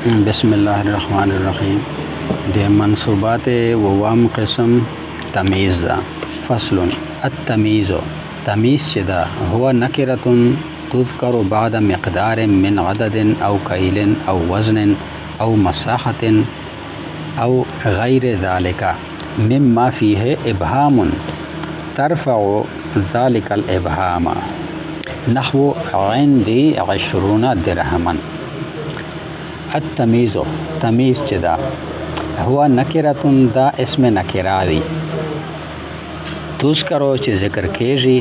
بسم الله الرحمن الرحیم. د منصوبات ووام قسم تمیز ده. فصل التمیز. تمیز چې ده هو نکرة تذكر بعد مقدار من عدد او کیل او وزن او مساحة او غیر ذلك مما فيه ابهام ترفع ذلك الابهام نحو عندي 20 درهما. التمیز تمیز چې ده هو نکرة دا اسم نکره وي تذکرو چې ذکر کېږي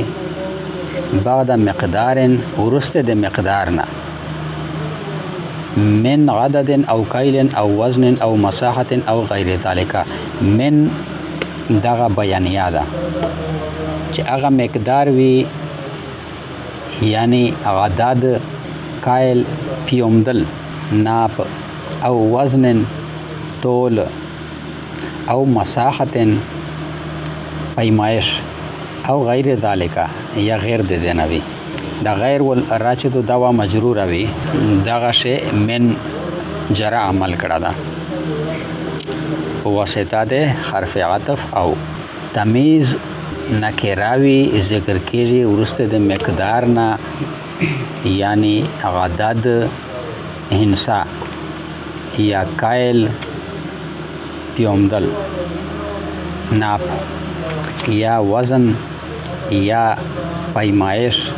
بعد مقدار ورسته د مقدار نه من عدد او کیل او وزن او مساحة او غیر ذلك من دغه بیانیه ده چې هغه مقدار وي یعنی عدد کیل پیومدل ناپ او وزن تول او مساحة پیمایش او غیر ذالک یا غیر د دینه وي دا غیر ول راچدو دوا مجرور وي دغه شی من جرا عمل کړه دا واسطه ده حرف عطف او تمیز نکراوی ذکر کیږي ورسته د مقدار نه یعنی عدد هنسا یا کایل پیومدل ناپ یا وزن یا پیمایش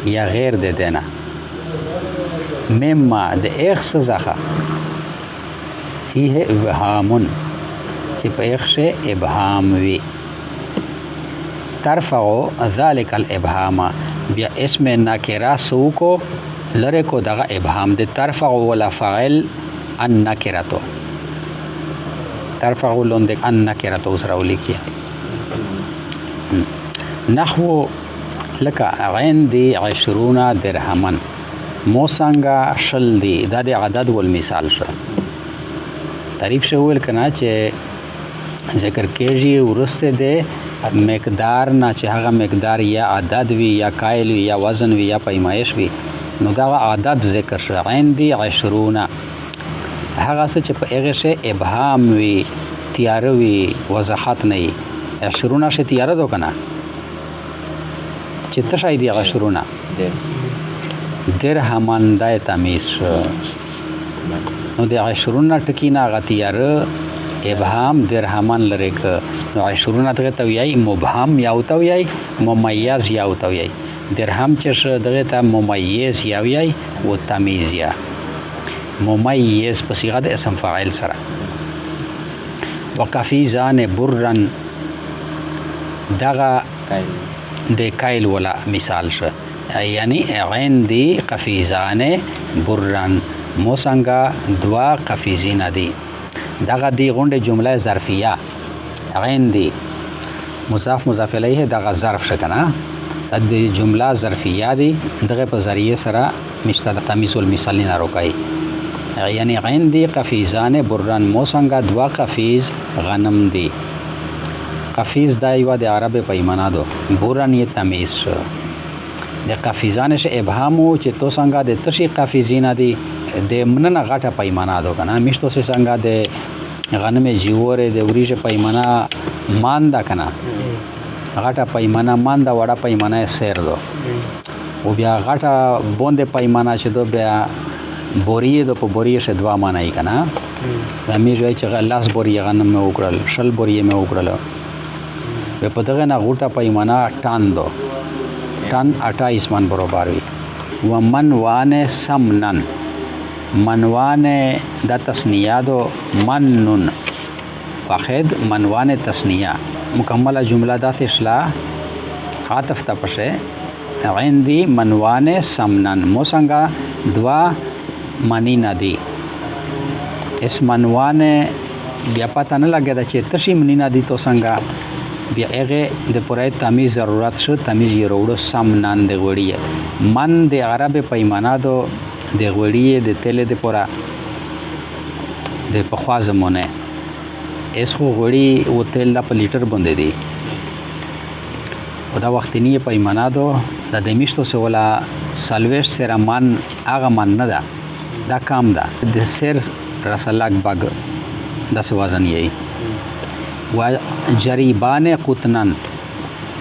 یا غیر د دینا مما د اخ سزخه فيه ابهام چې په اخ شه ابهام وي ترفع ذلك الابهام بیا اسم نکره سوکو لره کو دغه ابهام د ترفع ولا فاعل النکرتو ترفع لوند النکرتو سره ولیکي نحو لك عندي 20 درهما موسنګا شل دی دا د عدد والمثال شو تعریف شو ول کنا چې ذکر کېږي ورسته د مقدار نه چې هغه مقدار یا عدد وي یا کایل وي یا وزن وي یا پیمایش وي نو دا عدد ذکر شو عندي 20 هغه څه چې په هغه شی ابهام وي تیار وي وضاحت نه 20 شی تیار دو کنه چې تشای دی 20 درهمان دای تمیز نو د 20 ټکینا غتیار ابهام درهمان لره ک نو 20 ته ته یای مبهم یا او ته یای ممیز یا او ته یای درهم چې دغه ته ممیز یا یای او تمیز یا ممیز په صيغه د اسم فاعل سره وقفیزان برن دغه د کایل ولا مثال شو یعنی عندي قفیزان برن موسنګا دوا قفیزین دي دغه دی غونډه جمله ظرفیه عندي مضاف مضاف الیه دغه ظرف شکنه د جمله ظرفیه دي دغه په ذریعه سره مشتد تمیز المثال نه روکای یعنی عندي قفیزان برن موسنګا دوا قفیز غنم دي قفیز دا یو د عربی پیمانه دو برن یې تمیز شو د قفیزان ش ابهامو چې تو څنګه د تشی قفیزینا دي د مننه غټه پیمانه دو کنه مشتو سه څنګه د غنم جیوره د وریجه پیمانه مان دا کنه غټه پیمانه مان دا وړه پیمانه سیر دو او بیا غټه بوند پیمانه چې دو بیا بوریه دو په بوریه ش دوا معنی کنه همې ځای چې لاس بوریه غنم مې وکړل شل بوریه مې وکړل په دغه نه غوټه پیمانه ټان دو ټن 28 من برابر وي ومن وانه سمنن منوانه د تسنیه دو منن واحد منوانه تسنیه مکمله جمله د اصلاح عاطف ته پشه عندي منوانه سمنن موسنګا دوا معنی نه دی اس منوانه بیا پته نه لګی چې تشی منی نه دی تو څنګه بیا هغه د پوره تمیز ضرورت شو تمیز یې وروړو سمنان د غوړی من د عرب پیمانه دو د غوړی د تل د پوره د پخوا زمونه اس خو غوړی او تل د په لیټر باندې دی او دا وختنی پیمانه دو د دمیشتو سولا سالویش سره من هغه من نه ده دا کام ده د سیر رسلک بگ دس وزن یہی و جریبان قطنن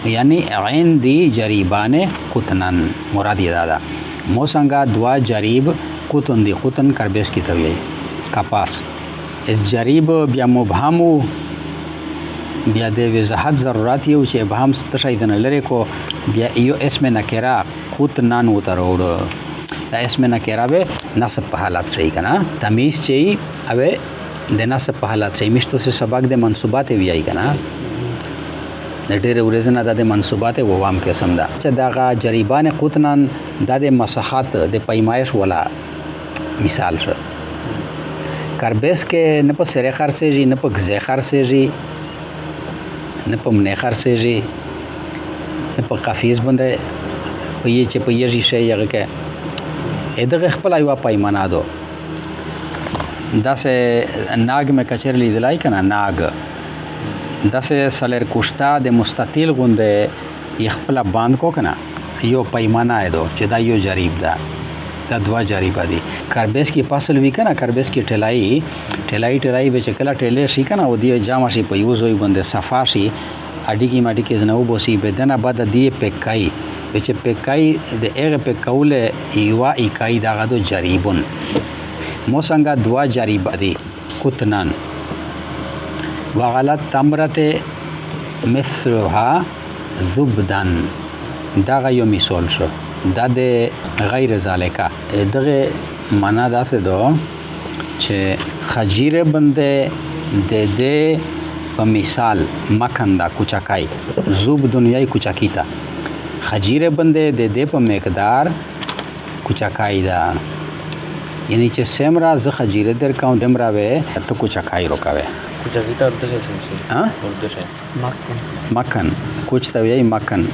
یعنی عین دی جریبان قطنن مراد یہ دادا موسنگا دوا جریب قطن دی قطن کربیس کی تویی کپاس اس جریب بیا مبهمو بیا د وضاحت ضرورت یو چې ابهام تشایدنه لري کو بیا یو اسم نکرا قطنن وتروړ دا اسم نکرا به نصب په حالت رہی کنا تمیز چي اوه د نصب په حالت رہی مشتو سے سبق د منصوبات ویای کنا د ډېر ورځنه د منصوبات ووام کې سم دا چې دا جریبان قطنن د مساحت د پیمایش ولا مثال شو کربیس کې نه په سره خرڅېږي نه په غزه خرڅېږي نه په منه خرڅېږي نه په قافیز باندې په یې چې په یږي شي هغه کې دغه خپل یو پیمانه دو داسې ناګ مې کچر لیدلای کنه ناګ داسې سلر کوشتا د مستطیل غونډه خپل باند کو کنه یو پیمانه دو چې دا یو جریب ده دا دوا جریب دي کربیس کی فصل وی کنه کربیس کی ټلای به چې کله ټلې شي کنه او دی جامه شي په یو ځای باندې صفا شي اډی کی ماډی کې زنه وبوسی بدنه بعد دی پکای چې پکای د هغه پکوله یو اکای دا غدو جریبون موسنګا دوا جریب دي قطنن وغلط تمرته مثلها زبدن دا یو مثال شو دا د غیر ذالکا دغه معنا داسې دو چې خجیره بنده د دې په مثال مکندا کوچکای زوب دنیای کوچکیتا خجیره بنده د دې په مقدار کوچکای دا یعنی چې سمرا ز خجیره در کوم دمرا وې ته کوچکای روکاوي کوچکیتا ورته څه مکن کوچ ته وی مکن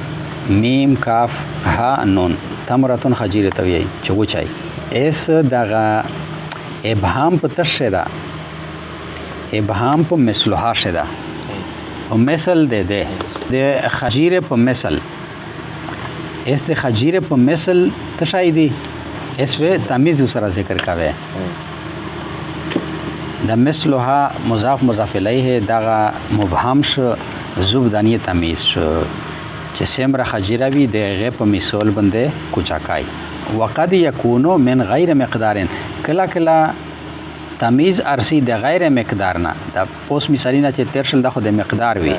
میم کاف ها نون تمرتون خجیره ته وی چې وچای اس دغه ابهام په تشه دا ابهام په مثلها شدا او مثل د خجیره په مثل اس د خجیره په مثل تشای دی اس و تمیز سره ذکر کاوه د مثلها مضاف مضاف الیه دغه مبهم شو زبدانی تمیز شو چې سمره خجیره وی د غ په مثال باندې کوچاکای وقد یکونو من غیر مقدار کلا کلا تمیز ارسی د غیر مقدار نه د پوس مثالینا چې ترشل د خو د مقدار وی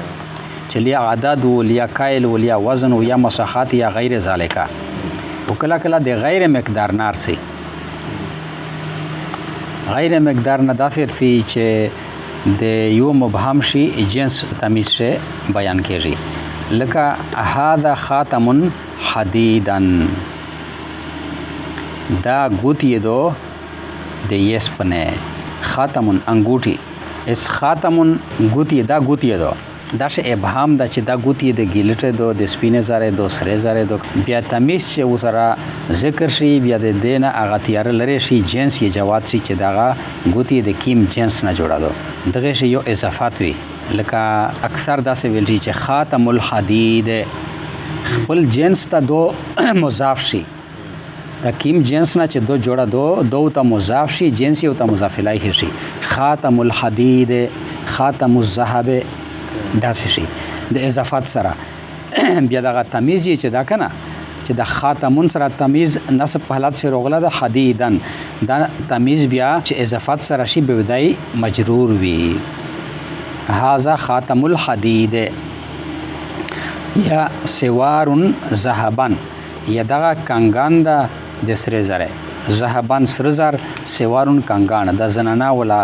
چې لیا عدد و لیا کایل و لیا وزن و یا مساحات یا غیر ذالکا وکلا کلا د غیر مقدار نارسي غیر مقدار نه دافر فی چې د یو مبهم شي جنس تمیز شه بیان کیږي لکه هذا خاتم حدیدن دا ګوتی دو د یس پنه خاتم انګوټي اس خاتم ګوتی دا ګوتی دو دا شه ابهام دا چې دا ګوتی د ګیلټه دو د سپینه زره دو سره زره دو بیا تمیز چې وسره ذکر شي بیا د دینه اغه تیار لري شي جنس یې جواد شي چې داغه ګوتی د کیم جنس نه جوړا دو دغه شی یو اضافات وی لکه اکثر دا سه ویل چې خاتم الحدید خپل جنس ته دو مضاف شي دا کیم جنس نه چې دو جوړا دو ته مضاف شي جنس یو ته مضاف الیه شي خاتم الحدید خاتم الذهب دا شي د اضافات سره بیا دغه تمیز چې دا کنه چې د خاتمون سره تمیز نصب په حالت سره غلا د حدیدن دا تمیز بیا چې اضافات سره شي به ودای مجرور وی هاذا خاتم الحدید یا سوارن ذهبن یا دغه کانګان د سره زره ذهبن سره زر سوارن کانګان د زنانا ولا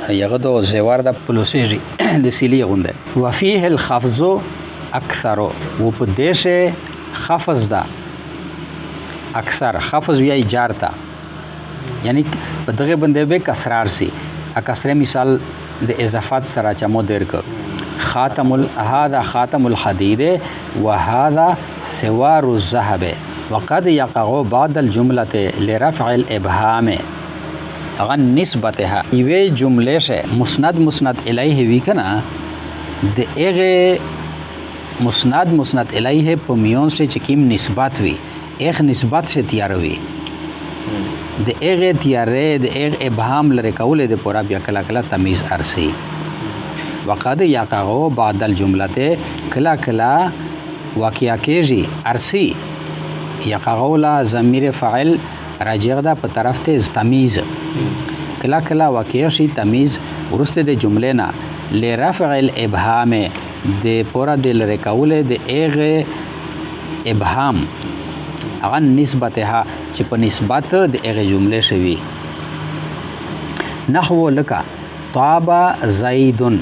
یغه دو زوار د پلوسیری د سیلی غونده وفيه الخفض اکثر و په دیشه خفض دا اکثر خفض وی جارتا یعنی په دغه بنده به کسرار سی ا کسره مثال د اضافات سره چمو درک خاتم هذا خاتم الحديد وهذا سوار الذهب وقد يقع بعد الجمله لرفع الابهام اغه نسبتها ایوه جمله شه مسند الیه وی کنه د اغه مسند الیه په میون سے چکیم نسبت وی ایک نسبت سے تیار وی د اغه تیارې د اغه ابهام لري کولې د پورا بیا کلا کلا تمیز ارسی وقد یقعو بعد الجمله کلا کلا واقعیا کېږي ارسی یقعو لا ضمیر فاعل راجع ده په طرف ته تمیز کلا کلا واقع شي تمیز ورسته د جملې نه لرفع الابهام د پورا د لري کولې د اغه ابهام هغه نسبتها چې په نسبت د هغه جملې شوی نحو لکا طابا زیدن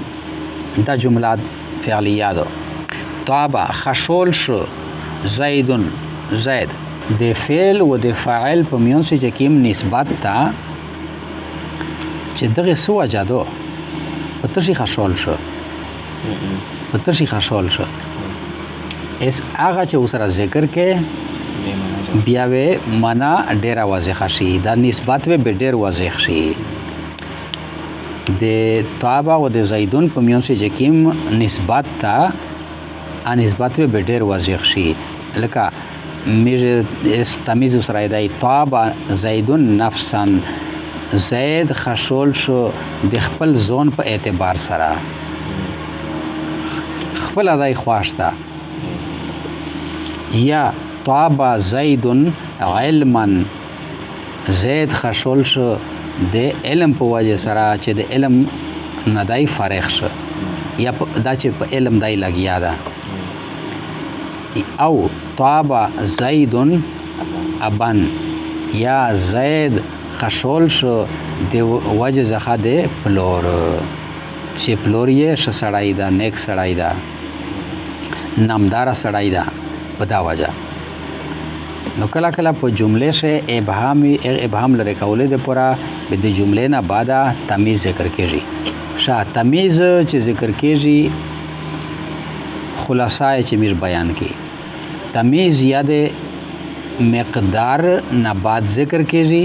دا جملات فعلیه ده طابا خشول شو زیدن زید د فعل و د فاعل په میون چې کوم نسبت تا چې دغه سو اجادو په تشي خشول شو په تشي خشول شو اس هغه چې اوسره ذکر کې بیا و معنا ډیر واضح شي دا نسبت و به ډیر واضح شي د طابا و د زیدون په میون چې کوم نسبت تا ان نسبت و به ډیر واضح شي لکه میر استمیز سره دی طابا زیدون نفسا زید خشول شو د خپل ځون په اعتبار سره خپل ادای خواشته یا طابا زیدن علما زید خشول شو د علم په وجه سره چې د علم ندای فارغ شو یا دا چې په علم دای لګیا ده او طابا زیدن ابن یا زید خشول شو د وجه زخه د پلور چې پلور یې شسړای دا نیک سړای دا نامدار سړای دا په دا وجه نو کله کله په جملې شه ابهام لري کولې د پورا به د جملې نه بعد تمیز ذکر کیږي شا تمیز چې ذکر کیږي خلاصای چې میر بیان کی تمیز یاد مقدار نه بعد ذکر کیږي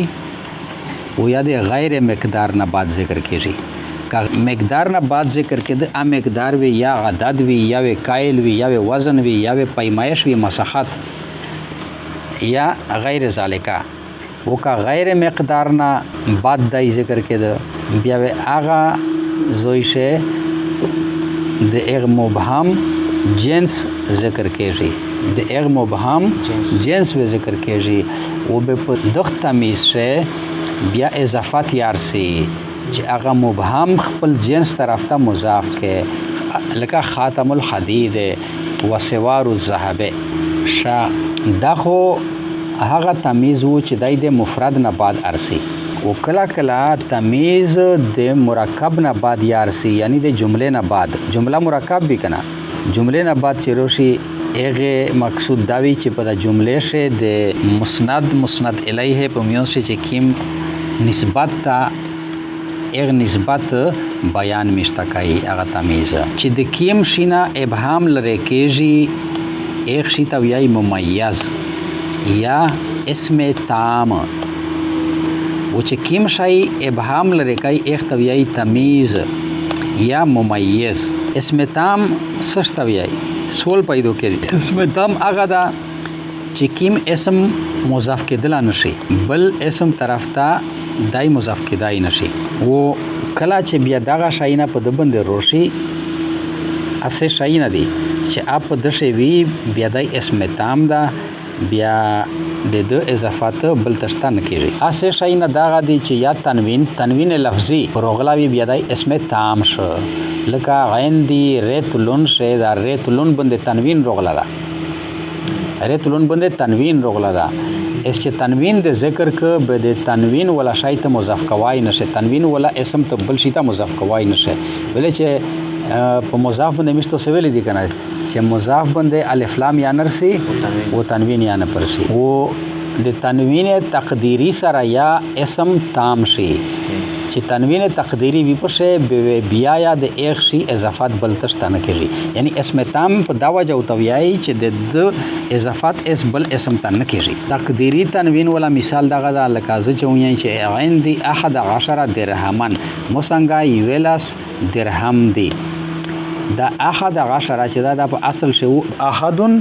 او یاد غیر مقدار نه بعد ذکر کیږي کا مقدار نه بعد ذکر کړي ا مقدار وی یا عدد وی یا کایل وی یا وزن وی یا پیمایش وی مساحت یا غیر ذالکا وکا غیر مقدار نه بعد دای ذکر کړي بیا هغه زویشه د اغ مبهم جنس ذکر کیږي د اغ مبهم جنس به ذکر کیږي او به په دغه تمیز شه بیا اضافت یارسی چې هغه مبهم خپل جنس طرف ته مضاف کې لکه خاتم الحدید و سوار الذهب شا دغه هغه تمیز و چې دای د مفرد نه بعد ارسی او کلا کلا تمیز د مرکب نه بعد یارسی یعنی د جمله نه بعد جمله مرکب بھی کنا جمله نه بعد چیروشی اغه مقصود داوی چې په د جمله شه د مسند الیه په میون چې کیم نسبت تا اغه نسبت بیان مشتکای اغه تمیز چې د کیم شینا ابهام لره کېږي اغه شی تویای ممیز یا اسم تام و چې کیم شای ابهام لره کای اغه تویای تمیز یا ممیز اسم تام سشتویای سول پیدا کړي اسم تام هغه دا چې کیم اسم مضاف کېدل نشي بل اسم طرف ته دای مضاف کېدای نشي او کله چې بیا دغه شاینه په د بند روشي اسه شاینه دي چې اپ د شی وی بیا دای اسم تام دا بیا د اضافات بل تشته نه کیږي اسه شاینه دغه دي چې یا تنوین لفظي پروغلاوی بیا دای اسم تام شو لکه عین دی ریتلون شه دا ریتلون باندې تنوین روغلا دا ریتلون باندې تنوین روغلا دا اس چې تنوین د ذکر ک به د تنوین ولا شایت مضاف کوای نشه تنوین ولا اسم ته بل شي ته مضاف کوای نشه ولې چې په مضاف باندې مشتو سویل دي کنه چې مضاف باندې الف لام یا نرسي او تنوین یا نه پرسي او د تنوین تقدیری سره یا اسم تام شي چې تنوین تقدیری وی پشه بیا یا د ایک شی اضافات بل تشتانه کړي یعنی اسم تام په دا وجه او تویای چې د اضافات اس بل اسم تنه کړي تقدیری تنوین ولا مثال دغه د لکازه چوي چې عندي 11 درهمن موسنګا یولاس درهم دی دا 11 چې دا په اصل شو احدن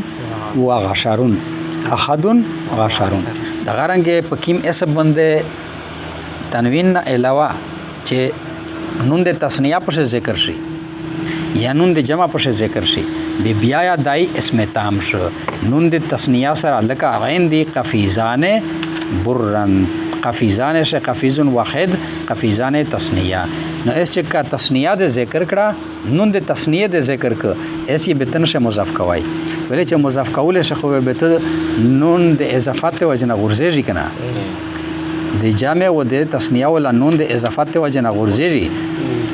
و غشرون احدن غشرون دغه رنګ په کیم اسم باندې تنوین نه علاوه چې نون د تسنیه په ذکر شي یا نون د جمع په ذکر شي بیا یا دای اسم تام شو نون د تسنیه سره لکه عین دی قفیزان برن قفیزان سے قفیز واحد قفیزان تسنیه نو اس چې کا تسنیه د ذکر کړه نون د تسنیه د ذکر ک ایسی بتن سے مضاف کوي ولې چې مضاف کول شي خو به نون د اضافات وجنه غورځي کنه د جامع و د تسنیه ولا نون د اضافات وجنه غورځي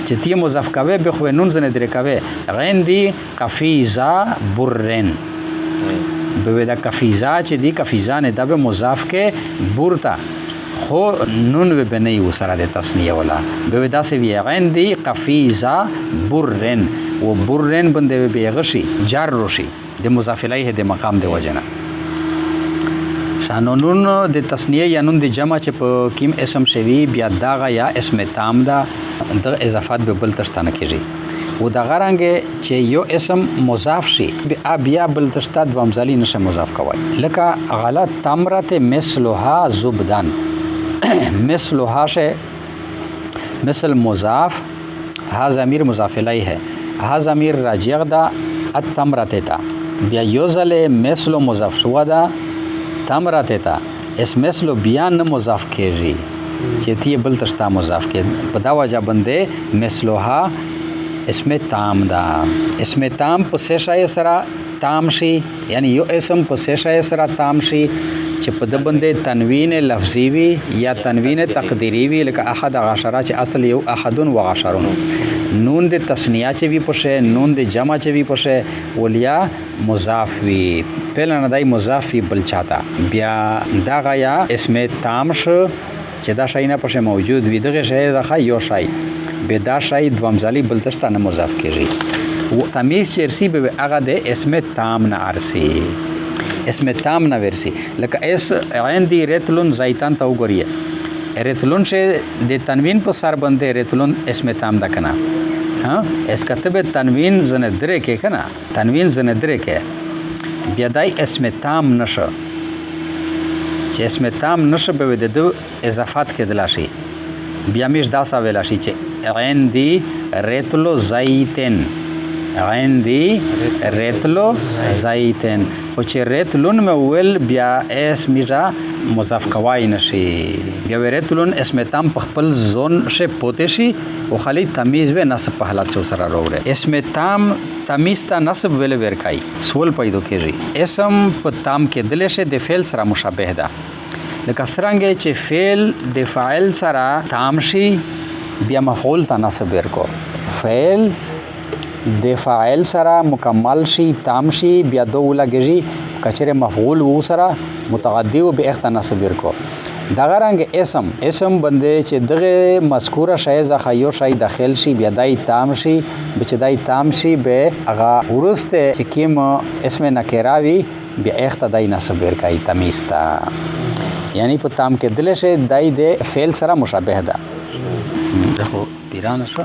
چې تی مضاف کوي به خو نون زنه درې کوي غین دی قفیزا برن به دا قفیزا چې دی قفیزان د به مضاف کې برتا خو نون به بنئ وسره د تسنیه ولا به دا سی وی غین دی قفیزا برن و برن باندې به غشي جار روشي د مضاف الیه د مقام د وجنه شانو نون د تسنیه یا نون د جمع چې په کیم اسم شوی بیا داغه یا اسم تام دا د اضافات به بل تشتانه کیږي و د غرانګه چې یو اسم مضاف شي بیا بل تشتا د ومزلی نشه مضاف کوي لکه غلط تمرت مثلها زبدان مثلها شه مثل مضاف ها ضمیر مضاف الیه ہے ها ضمیر راجع دا التمرت تا بیا یوزل مثل مضاف شو دا تمرت تا اس مثل بیا نه مضاف کیږي چې تی بل تشتا مضاف کې په دا وجه باندې مثلها اسم تام دا اسم تام په سشای سره تام شي یعنی یو اسم په سشای سره تام شي چې په د باندې تنوین لفظي وي یا تنوین تقدیری وي لکه احد عشره چې اصل یو احدن و عشرون نون د تسنیه چې وی پشه نون د جمع چې وی پشه ولیا مضاف وی پهلا نه دای مضاف وی بل چاته بیا دا غیا اسم تام شو چې دا شای نه پشه موجود وي دغه شای ځخه یو شای به دا شای دوامزلی بل تشته نه مضاف کیږي و تمیز چرسی به هغه د اسم تام نه ارسی اسم تام نه ورسی لکه اس عین دی رتلون زیتان ته وګوریه رتلون چې د تنوین په سر باندې رتلون اسم تام ده کنه ها اس کتبه تنوین زنه درې کې کنه تنوین زنه درې کې بیا دای اسم تام نشه چې اسم تام نشه به د اضافات کې دلاشي بیا میش دا سا ویلا شي چې عین دی رتلو زیتن عین دی رتلو زیتن خو چې رتلون مې ویل بیا اس میجا مضاف کوای نشي بیا رتلون اسم تام په خپل زون شه پوتې شي او خالی تمیز به نصب په حالت سره راوړي اسم تام تمیز ته نصب ویل ورکای سول پیدا کیږي اسم په تام کې دل شه د فعل سره مشابه ده لکه څنګه چې فعل د فاعل سره تام شي بیا مفعول ته نصب ورکو فعل د فاعل سره مکمل شي تام شي بیا دو لګږي کچره مفعول وو سره متعدی او به اخت نصب ورکو دغه رنګ اسم باندې چې دغه مذکوره شی ځخه یو شی داخل شي بیا دای تام شي چې دای تام شي به هغه ورسته چې کیم اسم نکراوی بیا اخت دای نصب ورکای تمیز تا یعنی په تام کې دل شه دای د فعل سره مشابه ده دغه پیران شو